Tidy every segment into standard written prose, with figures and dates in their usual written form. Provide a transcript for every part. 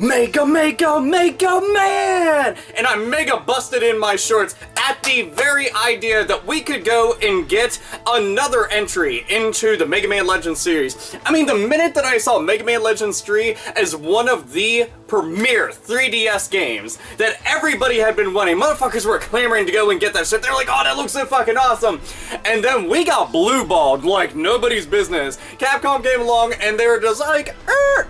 Mega Man! And I'm mega busted in my shorts at the very idea that we could go and get another entry into the Mega Man Legends series. I mean, the minute that I saw Mega Man Legends 3 as one of the premier 3DS games that everybody had been wanting, motherfuckers were clamoring to go and get that shit. They're like, oh, that looks so fucking awesome. And then we got blue-balled like nobody's business. Capcom came along and they were just like,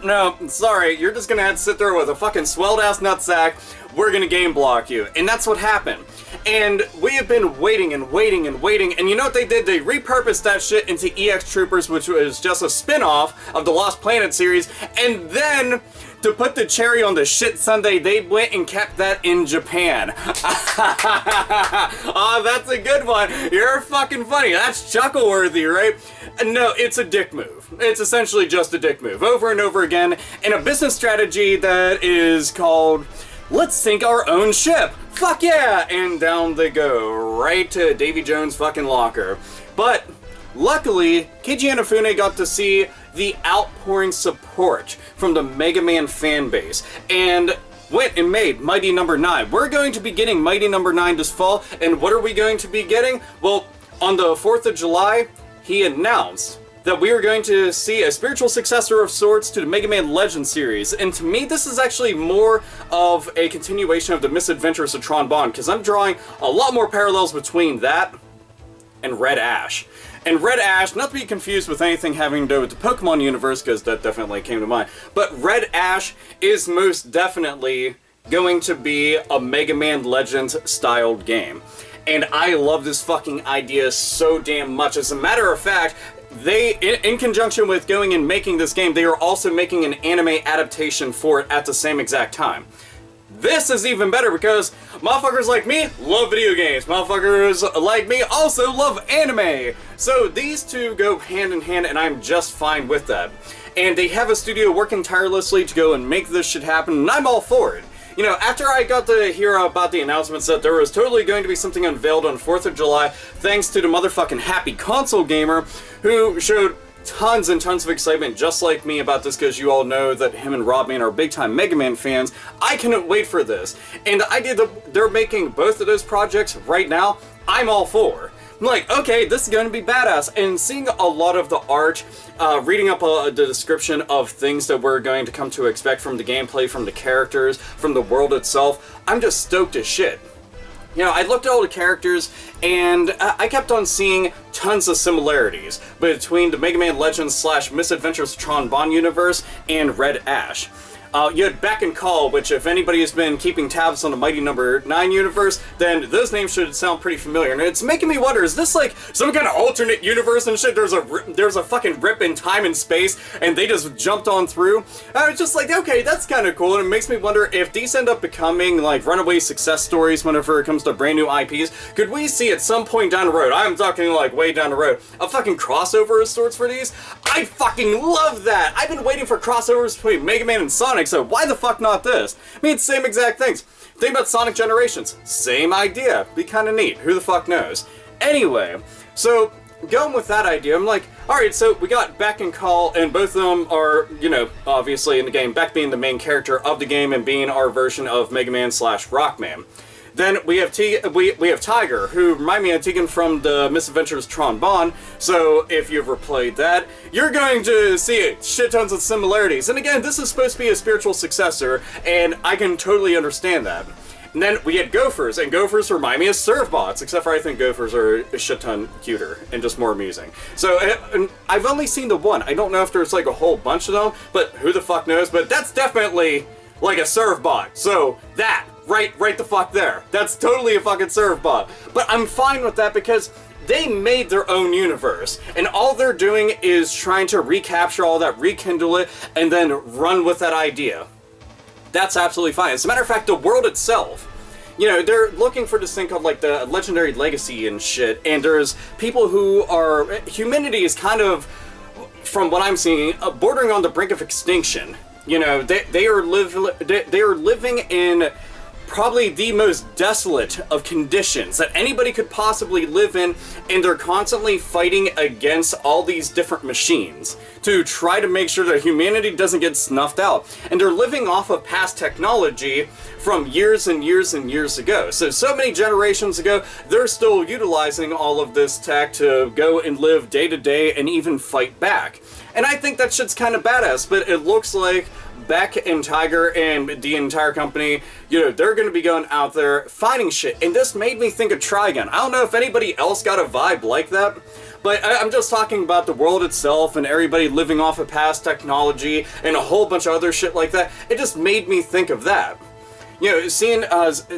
no, sorry, you're just gonna have to sit there with a fucking swelled-ass nutsack. We're gonna game block you. And that's what happened. And we have been waiting and waiting and waiting, and you know what they did? They repurposed that shit into EX Troopers, which was just a spin-off of the Lost Planet series, and then, to put the cherry on the shit sundae, they went and kept that in Japan. Oh, that's a good one. You're fucking funny. That's chuckle-worthy, right? No, it's a dick move. It's essentially just a dick move, over and over again, in a business strategy that is called, let's sink our own ship. Fuck yeah! And down they go, right to Davy Jones' fucking locker. But luckily, Keji Inafune got to see the outpouring support from the Mega Man fan base, and went and made Mighty Number 9. We're going to be getting Mighty Number 9 this fall, and what are we going to be getting? Well, on the 4th of July, he announced that we are going to see a spiritual successor of sorts to the Mega Man Legends series. And to me, this is actually more of a continuation of the Misadventures of Tron Bonne, because I'm drawing a lot more parallels between that and Red Ash. And Red Ash, not to be confused with anything having to do with the Pokemon universe, because that definitely came to mind, but Red Ash is most definitely going to be a Mega Man Legends styled game. And I love this fucking idea so damn much. As a matter of fact, they, in conjunction with going and making this game, they are also making an anime adaptation for it at the same exact time. This is even better because motherfuckers like me love video games. Motherfuckers like me also love anime. So these two go hand in hand, and I'm just fine with that. And they have a studio working tirelessly to go and make this shit happen, and I'm all for it. You know, after I got to hear about the announcements that there was totally going to be something unveiled on 4th of July, thanks to the motherfucking Happy Console Gamer, who showed tons and tons of excitement just like me about this, because you all know that him and Robman are big-time Mega Man fans. I couldn't wait for this. And they're making both of those projects right now. I'm all for. I'm like, okay, this is going to be badass. And seeing a lot of the art, reading up the description of things that we're going to come to expect from the gameplay, from the characters, from the world itself, I'm just stoked as shit. You know, I looked at all the characters, and I kept on seeing tons of similarities between the Mega Man Legends / Misadventures of Tron Bonne universe and Red Ash. You had Beck and Call, which if anybody has been keeping tabs on the Mighty Number 9 universe, then those names should sound pretty familiar. And it's making me wonder, is this like some kind of alternate universe and shit? There's a fucking rip in time and space, and they just jumped on through? I was just like, okay, that's kind of cool, and it makes me wonder if these end up becoming like runaway success stories whenever it comes to brand new IPs. Could we see at some point down the road, I'm talking like way down the road, a fucking crossover of sorts for these? I fucking love that! I've been waiting for crossovers between Mega Man and Sonic, so why the fuck not this? I mean, it's same exact things. Think about Sonic Generations. Same idea. Be kind of neat. Who the fuck knows? Anyway, so going with that idea, I'm like, alright, so we got Beck and Call, and both of them are, you know, obviously in the game, Beck being the main character of the game and being our version of Mega Man / Rockman. Then we have Tiger, who remind me of Tegan from the Misadventures Tron Bonne, so if you've ever played that, you're going to see shit tons of similarities. And again, this is supposed to be a spiritual successor, and I can totally understand that. And then we had Gophers, and Gophers remind me of Servbots, except for I think Gophers are a shit ton cuter and just more amusing. So, I've only seen the one. I don't know if there's like a whole bunch of them, but who the fuck knows? But that's definitely like a Servbot, so that. Right the fuck there. That's totally a fucking Servbot. But I'm fine with that because they made their own universe, and all they're doing is trying to recapture all that, rekindle it, and then run with that idea. That's absolutely fine. As a matter of fact, the world itself, you know, they're looking for this thing called like the legendary legacy and shit, and there's people who are, humanity is kind of, from what I'm seeing, bordering on the brink of extinction. You know, they are living in probably the most desolate of conditions that anybody could possibly live in, and they're constantly fighting against all these different machines to try to make sure that humanity doesn't get snuffed out. And they're living off of past technology from years and years and years ago. So many generations ago, they're still utilizing all of this tech to go and live day to day and even fight back. And I think that shit's kind of badass, but it looks like Beck and Tiger and the entire company, they're going to be going out there fighting shit. And this made me think of Trigun. I don't know if anybody else got a vibe like that, but I'm just talking about the world itself and everybody living off of past technology and a whole bunch of other shit like that. It just made me think of that. Seeing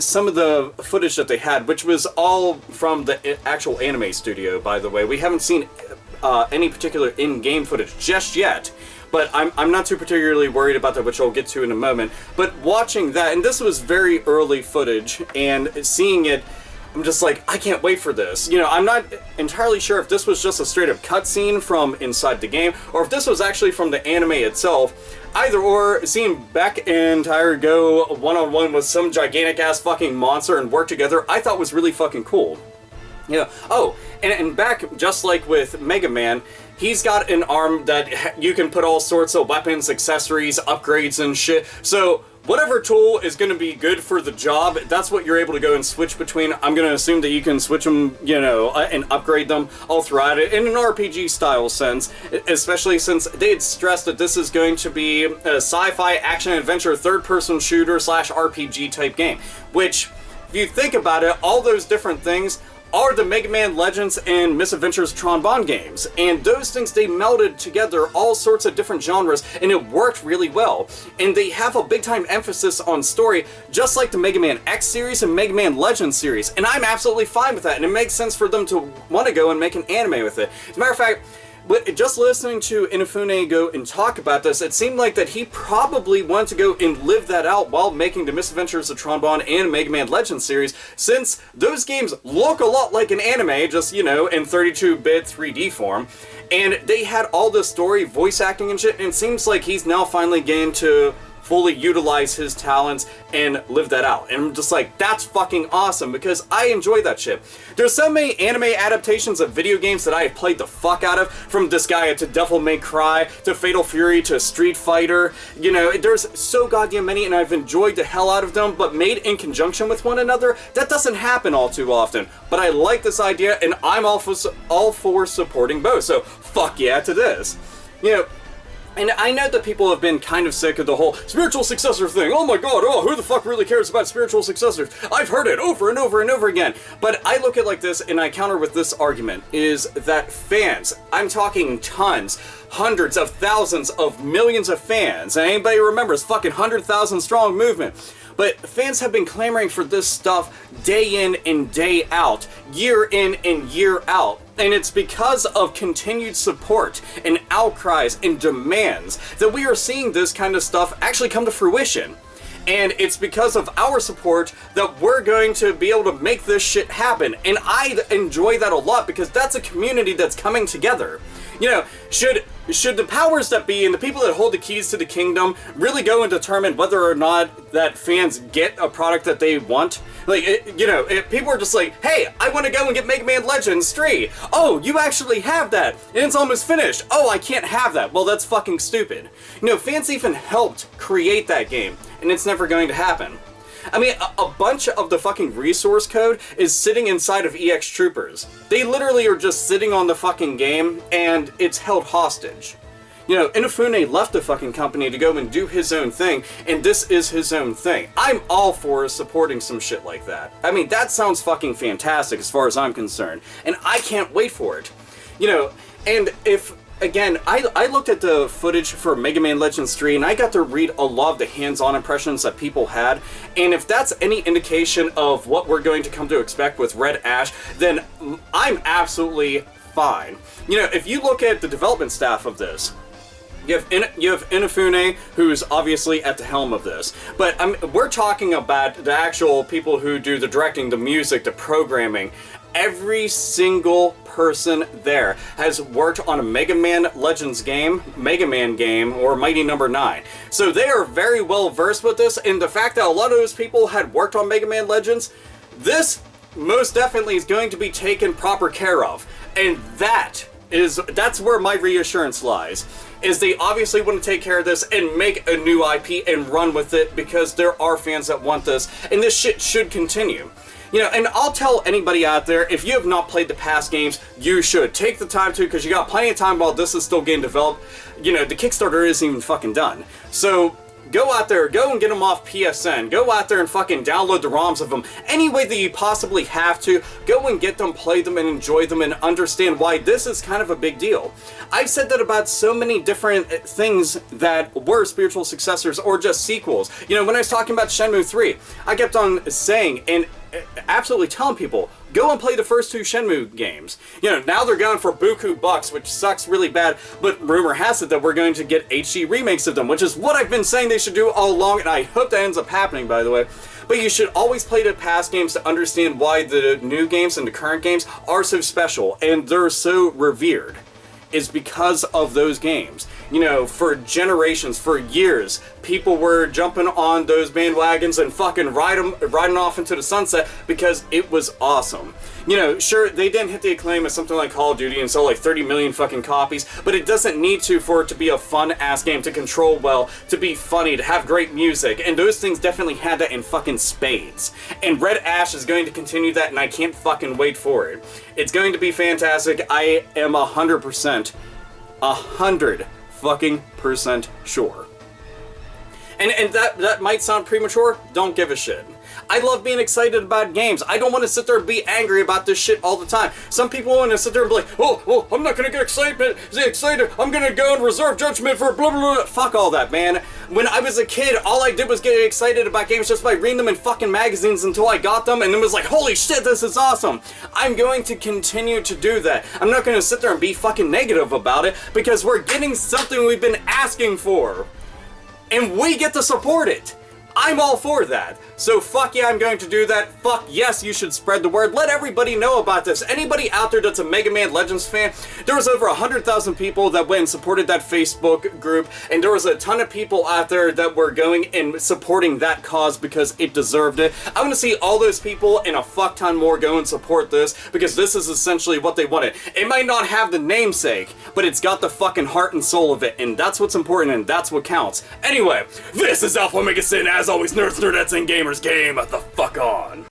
some of the footage that they had, which was all from the actual anime studio, by the way. We haven't seen any particular in-game footage just yet. But I'm not too particularly worried about that, which I'll get to in a moment. But watching that, and this was very early footage, and seeing it, I'm just like, I can't wait for this. I'm not entirely sure if this was just a straight-up cutscene from inside the game, or if this was actually from the anime itself. Either or, seeing Beck and Tiger go one-on-one with some gigantic-ass fucking monster and work together, I thought was really fucking cool. Oh, and Beck, just like with Mega Man, he's got an arm that you can put all sorts of weapons, accessories, upgrades, and shit. So whatever tool is going to be good for the job, that's what you're able to go and switch between. I'm going to assume that you can switch them, and upgrade them all throughout it in an RPG style sense, especially since they had stressed that this is going to be a sci-fi action-adventure third-person shooter / RPG type game, which, if you think about it, all those different things are the Mega Man Legends and Misadventures Trombone games. And those things, they melded together all sorts of different genres, and it worked really well. And they have a big time emphasis on story, just like the Mega Man X series and Mega Man Legends series. And I'm absolutely fine with that, and it makes sense for them to want to go and make an anime with it. As a matter of fact, just listening to Inafune go and talk about this, it seemed like that he probably wanted to go and live that out while making the Misadventures of Trombone and Mega Man Legends series, since those games look a lot like an anime, just, in 32-bit 3D form. And they had all the story, voice acting and shit, and it seems like he's now finally getting to fully utilize his talents and live that out. And I'm just like, that's fucking awesome, because I enjoy that shit. There's so many anime adaptations of video games that I have played the fuck out of, from Disgaea to Devil May Cry to Fatal Fury to Street Fighter. There's so goddamn many, and I've enjoyed the hell out of them, but made in conjunction with one another, that doesn't happen all too often. But I like this idea, and I'm all for supporting both, so fuck yeah to this. And I know that people have been kind of sick of the whole spiritual successor thing. Oh my god, who the fuck really cares about spiritual successors? I've heard it over and over and over again. But I look at it like this, and I counter with this argument, is that fans, I'm talking tons, hundreds of thousands of millions of fans, and anybody remembers fucking 100,000 strong movement. But fans have been clamoring for this stuff day in and day out, year in and year out. And it's because of continued support and outcries and demands that we are seeing this kind of stuff actually come to fruition. And it's because of our support that we're going to be able to make this shit happen. And I enjoy that a lot, because that's a community that's coming together. Should the powers that be and the people that hold the keys to the kingdom really go and determine whether or not that fans get a product that they want? If people are just like, hey, I want to go and get Mega Man Legends 3. Oh, you actually have that, and it's almost finished. Oh, I can't have that. Well, that's fucking stupid. Fans even helped create that game, and it's never going to happen. I mean, a bunch of the fucking resource code is sitting inside of EX Troopers. They literally are just sitting on the fucking game, and it's held hostage. Inafune left the fucking company to go and do his own thing, and this is his own thing. I'm all for supporting some shit like that. I mean, that sounds fucking fantastic as far as I'm concerned, and I can't wait for it. And if... Again, I looked at the footage for Mega Man Legends 3, and I got to read a lot of the hands-on impressions that people had, and if that's any indication of what we're going to come to expect with Red Ash, then I'm absolutely fine. If you look at the development staff of this, you have Inafune, who's obviously at the helm of this, but we're talking about the actual people who do the directing, the music, the programming, every single person there has worked on a Mega Man Legends game, Mega Man game, or Mighty Number 9. So they are very well versed with this, and the fact that a lot of those people had worked on Mega Man Legends, this most definitely is going to be taken proper care of. And that's where my reassurance lies. Is they obviously want to take care of this and make a new IP and run with it, because there are fans that want this, and this shit should continue. You know, and I'll tell anybody out there, if you have not played the past games, you should. Take the time to, because you got plenty of time while this is still getting developed. You know, the Kickstarter isn't even fucking done. So, go out there, go and get them off PSN. Go out there and fucking download the ROMs of them. Any way that you possibly have to, go and get them, play them, and enjoy them, and understand why this is kind of a big deal. I've said that about so many different things that were spiritual successors or just sequels. You know, when I was talking about Shenmue 3, I kept on saying and absolutely telling people, go and play the first 2 Shenmue games. You know, now they're going for buku bucks, which sucks really bad, but rumor has it that we're going to get HD remakes of them, which is what I've been saying they should do all along, and I hope that ends up happening, by the way. But you should always play the past games to understand why the new games and the current games are so special, and they're so revered. Is because of those games. You know, for generations, for years, people were jumping on those bandwagons and fucking riding off into the sunset because it was awesome. You know, sure, they didn't hit the acclaim of something like Call of Duty and sold like 30 million fucking copies, but it doesn't need to for it to be a fun-ass game, to control well, to be funny, to have great music, and those things definitely had that in fucking spades. And Red Ash is going to continue that, and I can't fucking wait for it. It's going to be fantastic. I am 100% fucking percent sure. And that might sound premature. Don't give a shit. I love being excited about games. I don't want to sit there and be angry about this shit all the time. Some people want to sit there and be like, oh, I'm not going to get excited. I'm going to go and reserve judgment for blah, blah, blah. Fuck all that, man. When I was a kid, all I did was get excited about games just by reading them in fucking magazines until I got them, and then was like, holy shit, this is awesome. I'm going to continue to do that. I'm not going to sit there and be fucking negative about it, because we're getting something we've been asking for. And we get to support it. I'm all for that. So fuck yeah, I'm going to do that. Fuck yes, you should spread the word. Let everybody know about this. Anybody out there that's a Mega Man Legends fan, there was over 100,000 people that went and supported that Facebook group, and there was a ton of people out there that were going and supporting that cause because it deserved it. I want to see all those people and a fuck ton more go and support this, because this is essentially what they wanted. It might not have the namesake, but it's got the fucking heart and soul of it, and that's what's important, and that's what counts. Anyway, this is AlphaOmegaSin. As always, nerds, nerdettes, and gamers, game the fuck on.